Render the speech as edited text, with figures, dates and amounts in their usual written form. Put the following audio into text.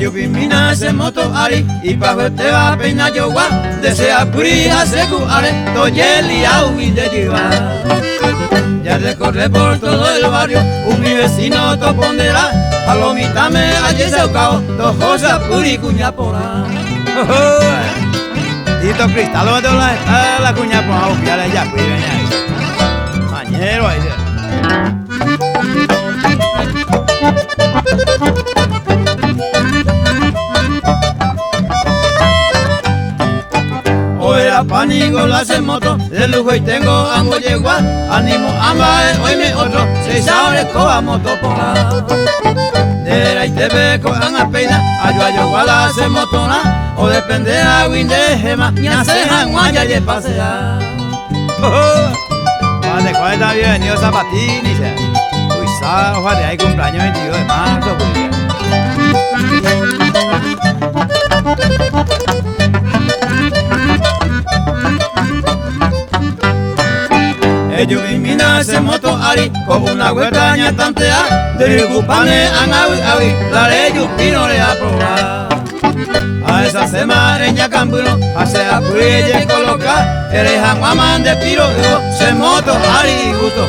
Ellos vimina se moto ari y pa' verte va peina yo gua desea puri hace cuare toyeli au y de lleva. Ya recorre por todo el barrio un mi vecino topondera palomita me ayer se cao dos cosas puri cuña pora. Tito cristal de la cuña pora opiale ya pues venga. Mañero ahí. Panigo la hace moto, de lujo y tengo amo yegua, ánimo amba hoy me otro, 6 horas coa moto pola. De la ITV coan a peina, ayo guala hace motona, o depende a winde gema, ni hace janguaya y pasea. Vale, ¿cuál está bienvenido Zapatini? Uy, ojalá hay cumpleaños 22 de marzo, pues. Ellos vimina se moto ari con una huertaña tantea de cupane anawi awi la ley pino le aprobar a esa semareña cambuno hace apuelle colocar el jamamán de piro se moto ari gusto